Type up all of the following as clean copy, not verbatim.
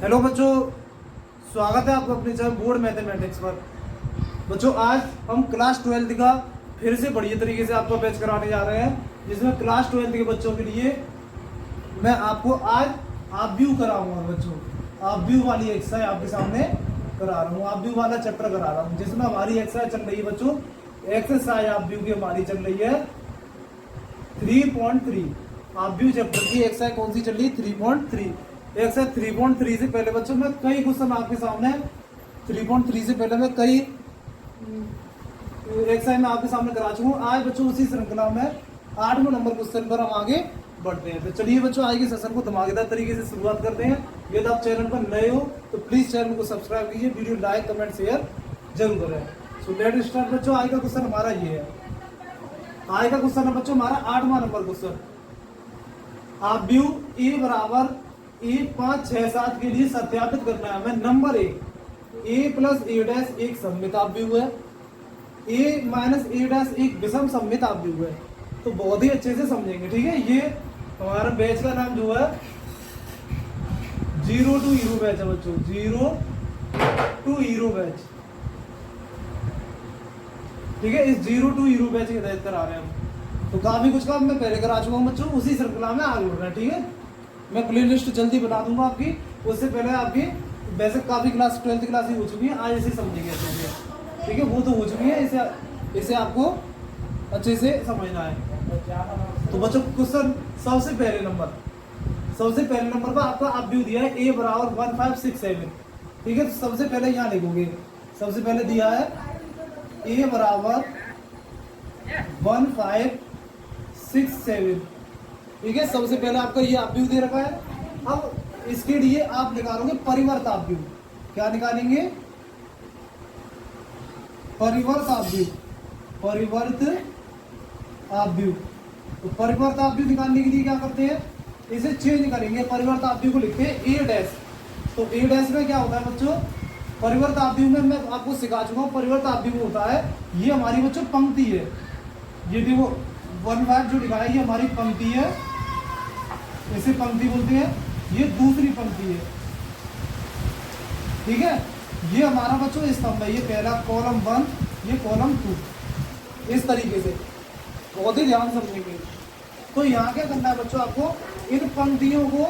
Hello बच्चों, स्वागत है आपका अपने चैनल बोर्ड मैथमेटिक्स पर। बच्चों आज हम क्लास 12 का फिर से बढ़िया तरीके से आपको बैच कराने जा रहे हैं, जिसमें क्लास 12 के बच्चों के लिए मैं आपको आज आप व्यू कराऊंगा। बच्चों आप व्यू वाली एक्सरसाइज आपके सामने करा रहा हूँ, आप व्यू वाला चैप्टर करा रहा हूँ, जिसमें हमारी एक्सरसाइज चल रही है। बच्चों एक्सरसाइज आप व्यू की हमारी चल रही है 3.3। आप व्यू चैप्टर की एक्सरसाइज कौन सी चल रही है? 3.3। एक्सरसाइज 3.3 से पहले बच्चों मैं कई क्वेश्चन आपके सामने 3.3 से पहले मैं कई एक्सरसाइज में आपके सामने करा चुका हूँ। आज बच्चों उसी श्रृंखला में 8वें नंबर क्वेश्चन पर हम आगे बढ़ते हैं। तो चलिए बच्चों आज के सेशन को धमाकेदार तरीके से शुरुआत करते हैं। यदि आप चैनल पर नए हो तो प्लीज चैनल को सब्सक्राइब कीजिए, वीडियो लाइक कमेंट शेयर जरूर करें। सो लेट स्टार्ट बच्चों। आज का क्वेश्चन हमारा ये है। आज का क्वेश्चन है बच्चों हमारा 8वां नंबर क्वेश्चन। आप व्यू ए बराबर 1, 5, 6, 7 के लिए सत्यापित करना है। हमें number A plus A dash एक सममित आप व्यू है, ए माइनस ए डैश एक विषम सममित आप व्यू है। तो बहुत ही अच्छे से समझेंगे, ठीक है। ये हमारा बैच का नाम जो है 0 to हीरो बैच है बच्चों, 0 to हीरो बैच, ठीक है। इस 0 to हीरो बैच के तहत करा रहे हैं हम। तो काफी कुछ काम मैं पहले करा चुका हूँ बच्चों, उसी श्रृंखला में आगे बढ़ रहा है, ठीक है। मैं प्ले लिस्ट जल्दी बना दूंगा आपकी, उससे पहले आपकी वैसे काफी क्लास 12th क्लास ही हो चुकी है, आज इसे समझेंगे अच्छे से, ठीक है। वो तो हो चुकी है, इसे आपको अच्छे से समझना है। तो बच्चों क्वेश्चन सबसे पहले नंबर पर आपका आप व्यू दिया है ए बराबर 1, 5, 6, 7, ठीक है। तो सबसे पहले यहाँ लिखोगे, सबसे पहले दिया है ए बराबर 1, 5, 6, 7, ठीक है। सबसे पहले आपका ये आप व्यू दे रखा है। अब इसके लिए आप निकालोगे परिवर्त आप व्यू। क्या निकालेंगे? परिवर्त आप व्यू, परिवर्त आप व्यू। तो परिवर्त आप व्यू निकालने के लिए क्या करते हैं? इसे चेंज करेंगे, परिवर्त आप व्यू को लिखते हैं ए डैश। तो ए डैश में क्या होता है बच्चों? परिवर्त आप व्यू में मैं आपको सिखा चुका हूँ। परिवर्त आप व्यू होता है, ये हमारी बच्चों पंक्ति है। ये देखो 1, 5 जो लिखा है ये हमारी पंक्ति है, इसे पंक्ति बोलते हैं। ये दूसरी पंक्ति है, ठीक है। ये हमारा बच्चों स्तंभ है, ये पहला कॉलम 1, ये कॉलम 2, इस तरीके से बहुत ही ध्यान समझेंगे। तो यहाँ क्या करना है बच्चों आपको? इन पंक्तियों को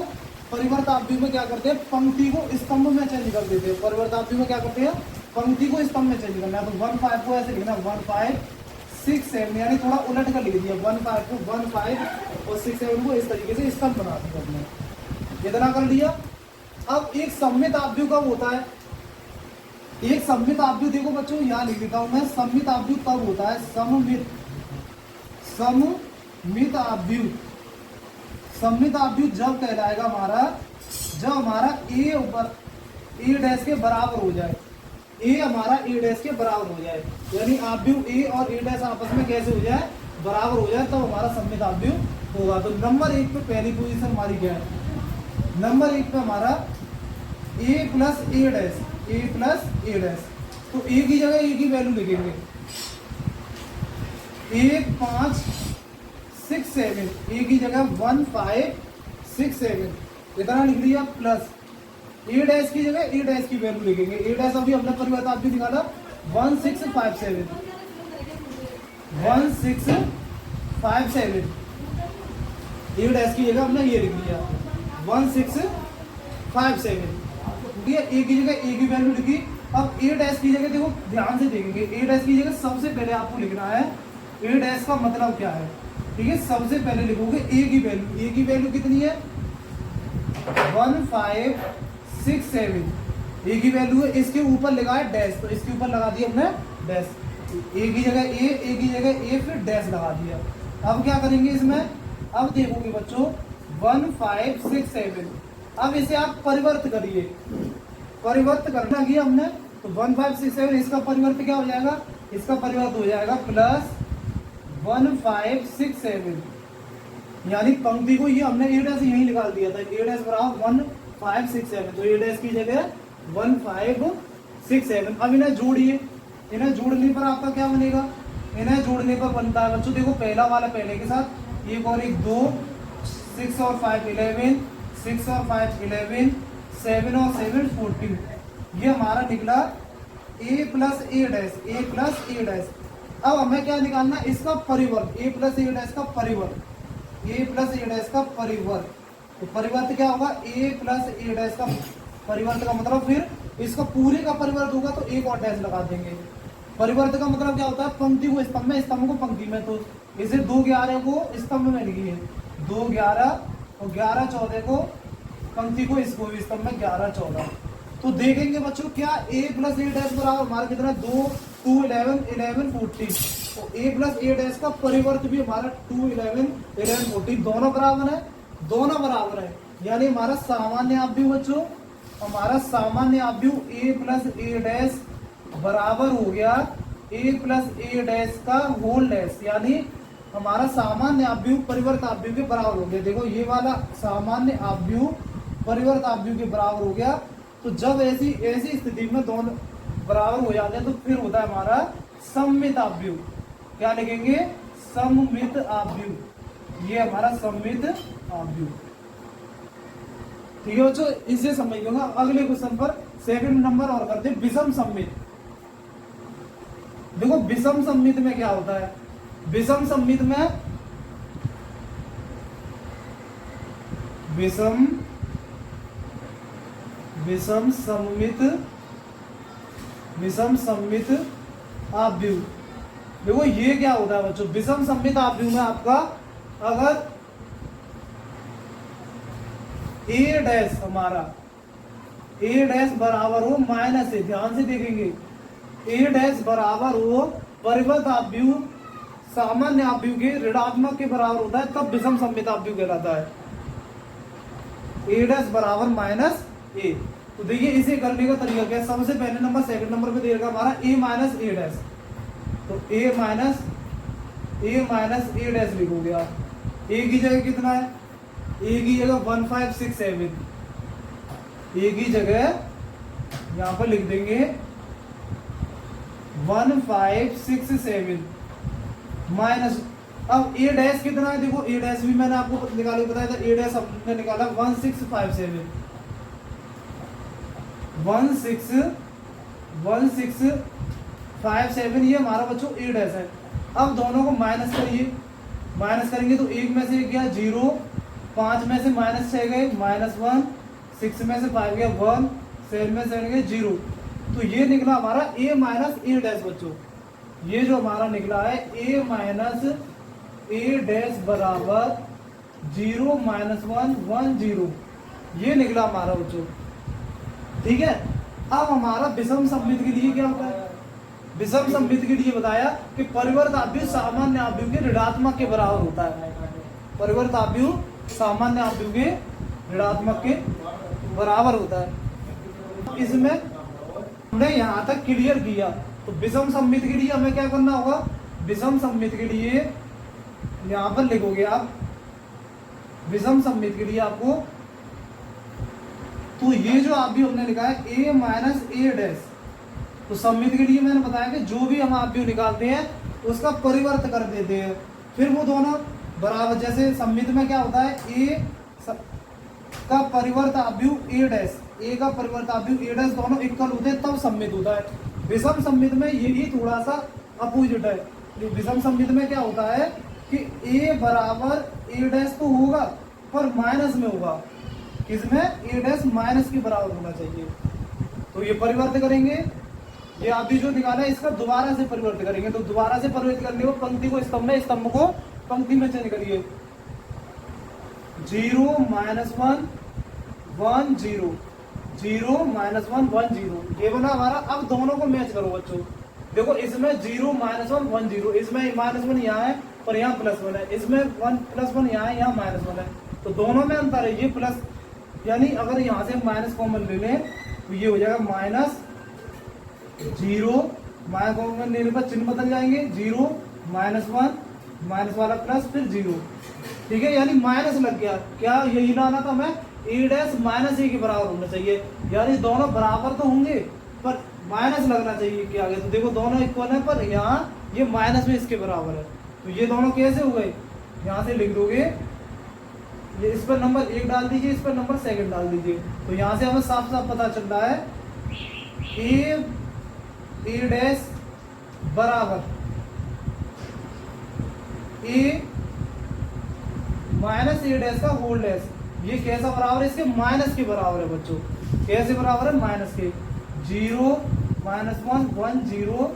परिवर्त आप व्यू में क्या करते हैं? पंक्ति को स्तंभ में चेंज कर देते हैं। परिवर्त आप व्यू में क्या करते हैं? पंक्ति को स्तंभ में चेंज करना है। तो 1, 5 को ऐसे लिखना 1, 5, 6, 7, यानी थोड़ा उलट कर लिख दिया। 1, 5 को 1, 5 और 6, 7 को इस तरीके से स्तंभ बना दिया हमने, इतना कर लिया। अब एक सममित आप व्यू कब होता है? एक सममित आप व्यू देखो बच्चों, यहाँ लिख देता हूं मैं। सममित आप व्यू तब होता है, सममित आप व्यू। सममित आप व्यू जब कहलाएगा हमारा, जब हमारा ए डैश के बराबर हो जाए। ए हमारा ए डैश के बराबर हो जाए, यानी आप व्यू ए और ए डैश आपस में कैसे हो जाए? बराबर हो जाए, तब हमारा सममित आप व्यू होगा। तो नंबर 1 पे पहली पोजीशन हमारी क्या है? नंबर 1 पे हमारा ए प्लस ए डैश, ए प्लस ए डैश। तो ए की जगह ए की वैल्यू लिखेंगे 1, 5, 6, 7, ए की जगह 1, 5, 6, 7 इतना लिख लिया। प्लस ए डैश की जगह ए डैश की वैल्यू लिखेंगे। ए डैश अभी हमने परिवर्त आप भी निकाला 1, 6, 5, 7, 1, 6, 5, 7। ए डैश की जगह हमने ये लिख लिया 1, 6, 5, 7, ठीक है। ए की जगह ए की वैल्यू लिखी। अब ए डैश की जगह देखो ध्यान से देखेंगे, ए डैश की जगह सबसे पहले आपको लिखना है ए डैश का मतलब क्या है, ठीक है। सबसे पहले लिखोगे ए की वैल्यू। ए की वैल्यू कितनी है? 1, 5, 6, 7 ए की वैल्यू है। इसके ऊपर लगा है डैश, तो इसके ऊपर लगा दिया हमने डैश। ए की जगह ए की जगह ए, फिर डैश लगा दिया। अब क्या करेंगे इसमें? अब देखोगे बच्चों 1, 5, 6, 7। अब इसे आप परिवर्त करिए, परिवर्त करना किया हमने। तो 1, 5, 6, 7 इसका परिवर्त क्या हो जाएगा? इसका परिवर्त हो जाएगा प्लस 1, 5, 6, 7, यानी पंक्ति को ये हमने ए डैश यही निकाल दिया था। ए डैश बराबर 1, 5, 6, 7। तो ए डैश की जगह 1, 5, 6, 7। अब इन्हें जोड़िए, इन्हें जोड़ने पर आपका क्या बनेगा? इन्हें जोड़ने पर बनता है बच्चों देखो पहला वाला पहले के साथ, एक और एक 2, 6 और 5 11, 6 और 5 11, 7 और 7 14। ये हमारा निकला a plus A dash, a plus A dash. अब हमें क्या निकालना है, इसका परिवर्त, a प्लस ए डैश का परिवर्त, a प्लस ए डैश का परिवर्त। तो परिवर्त क्या होगा, a प्लस ए डैश का परिवर्त का मतलब फिर इसका पूरे का परिवर्त होगा तो एक और डैश लगा देंगे। परिवर्त का मतलब क्या होता है, पंक्ति को स्तंभ में, स्तंभ को पंक्ति में। तो इसे 2 11 को स्तंभ में लिखिए, 2 11 और 11 14 को पंक्ति को, इसको भी स्तंभ में 11 14। तो देखेंगे बच्चों क्या a प्लस ए डैश बराबर हमारा कितना, 2 2 11 11 14। तो a प्लस ए डैश का परिवर्त भी हमारा 2 11 11 14 दोनों बराबर है, दोनों बराबर है। यानी हमारा सामान्य आव्यूह बच्चों, हमारा सामान्य आव्यूह a प्लस ए डैश बराबर हो गया a प्लस ए डैश का होल डैश। यानी हमारा सामान्य आव्यूह परिवर्त आव्यूह के बराबर हो गया। देखो ये वाला सामान्य आव्यूह परिवर्त आव्यूह के बराबर हो गया। तो जब ऐसी स्थिति में दोनों बराबर हो जाते हैं तो फिर होता है हमारा सममित आव्यूह। क्या लिखेंगे, सममित आव्यूह। ये हमारा सममित आव्यूह। ठीक है बच्चों, इसे समझिएगा। अगले क्वेश्चन पर सेकंड नंबर और करते हैं विषम सममित। देखो विषम सममित में क्या होता है, विषम सममित में विषम सममित आव्यूह। देखो ये क्या होता है बच्चों, विषम सममित आव्यूह में आपका अगर a डैश हमारा a डैश बराबर हो माइनस ए, ध्यान से देखेंगे, a डैश बराबर हो परिवर्त आव्यूह सामान्य आव्यूह के ऋणात्मक के बराबर होता है, तब विषम सममित आव्यूह कहलाता है। a डैश बराबर माइनस ए। तो देखिए इसे करने का तरीका क्या है, सबसे पहले नंबर सेकंड नंबर पे देगा हमारा a माइनस ए डैश। तो a माइनस ए डैश लिखोगे आप। a की जगह कितना है, a की जगह 1567, a की जगह यहां पर लिख देंगे 1567 माइनस। अब a डैश कितना है, देखो a डैश भी मैंने आपको निकाल के बताया था, a डैश हमने निकाला 1657 1657, ये हमारा बच्चों a डैश है। अब दोनों को माइनस करिए, माइनस करेंगे तो एक में से गया 0, 5 में से माइनस 6 गए -1, 6 में से 5 गया 1, 7 में से गए 0। तो ये निकला हमारा a माइनस ए डैश बच्चों। ये जो हमारा निकला है a माइनस ए डैश बराबर 0 -1 1 0, ये निकला हमारा बच्चों। ठीक है, अब हमारा विषम सममित के लिए क्या होता है, विषम सममित के लिए बताया कि परिवर्त आव्यूह सामान्य आव्यूह के ऋणात्मक के बराबर होता है। परिवर्त आव्यूह सामान्य आव्यूह के ऋणात्मक के बराबर होता है। इसमें हमने यहां तक क्लियर किया। तो विषम सममित के लिए हमें क्या करना होगा, विषम सममित के लिए यहां पर लिखोगे आप, विषम सममित के लिए आपको, तो ये जो आव्यूह हमने लिखा है a माइनस ए डैश, तो सममित के लिए मैंने बताया कि जो भी हम आव्यूह निकालते हैं उसका परिवर्त कर देते हैं, फिर वो दोनों बराबर। जैसे सममित में क्या होता है, a का परिवर्त आव्यूह ए डैश, a का परिवर्त आव्यूह ए डैश दोनों इक्वल होते हैं तब सममित होता है। विषम सममित में यही थोड़ा सा अपोजिट है। विषम सममित में क्या होता है कि a बराबर ए डैश तो होगा पर माइनस में होगा, इसमें ए डैश माइनस के बराबर होना चाहिए। तो ये परिवर्त करेंगे, ये अभी जो निकाला है इसका दोबारा से परिवर्त करेंगे। तो दोबारा से परिवर्तित करने को पंक्ति को स्तंभ में, स्तंभ को पंक्ति में चेंज करिए, 0 -1 1 0 0 -1 1 0, ये बना हमारा। अब दोनों को मैच करो बच्चों, देखो इसमें 0 -1 1 0, इसमें -1 यहाँ है और यहाँ +1 है, इसमें 1 +1 यहाँ है, यहाँ -1 है, तो दोनों में अंतर है। ये प्लस, यानी अगर यहाँ से माइनस कॉमन ले लें तो ये हो जाएगा -0, माइनस कॉमन लेने पर चिन्ह बदल जाएंगे, 0 -1 माइनस वाला प्लस फिर 0। ठीक है, यानी माइनस लग गया। क्या यही लाना था हमें, ए डैश माइनस ए के बराबर होना चाहिए, यानी दोनों बराबर तो होंगे पर माइनस लगना चाहिए कि आगे। तो देखो दोनों इक्वल है पर यहाँ ये माइनस में इसके बराबर है, तो ये दोनों कैसे हो गए, यहाँ से लिख दोगे ये इस पर नंबर 1 डाल दीजिए, इस पर नंबर सेकंड डाल दीजिए। तो यहाँ से हमें साफ साफ पता चल रहा है ए डैश बराबर ए माइनस ए डैश का होल डैश। ये कैसा बराबर है? इसके माइनस के बराबर है बच्चों। कैसे बराबर है? माइनस के। 0 -1 1 0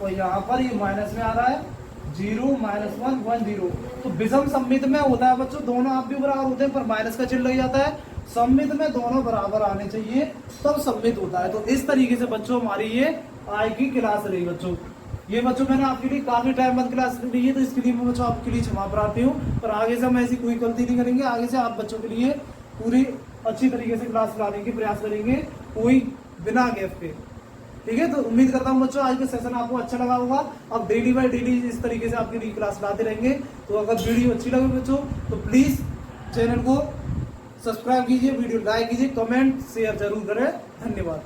और यहाँ पर ये माइनस में आ रहा है 0 -1 1 0। तो विषम सममित में होता है बच्चों, दोनों आप भी बराबर होते हैं पर माइनस का चिन्ह लग जाता है। सममित में दोनों बराबर आने चाहिए तब सममित होता है। तो इस तरीके से बच्चों हमारी ये आज की क्लास रही बच्चों। ये बच्चों मैंने आपके लिए काफी टाइम बाद क्लास ली है, तो इसके लिए मैं बच्चों आपके लिए क्षमा प्रार्थी हूँ। पर आगे से हम ऐसी कोई गलती नहीं करेंगे। आगे से आप बच्चों के लिए पूरी अच्छी तरीके से क्लास लाने की प्रयास करेंगे, कोई बिना गैप के। ठीक है, तो उम्मीद करता हूँ बच्चों आज का सेशन आपको अच्छा लगा होगा। अब डेली बाय डेली इस तरीके से आपके लिए क्लास लाते रहेंगे। तो अगर वीडियो अच्छी लगे बच्चों तो प्लीज चैनल को सब्सक्राइब कीजिए, वीडियो लाइक कीजिए, कमेंट शेयर जरूर करें। धन्यवाद।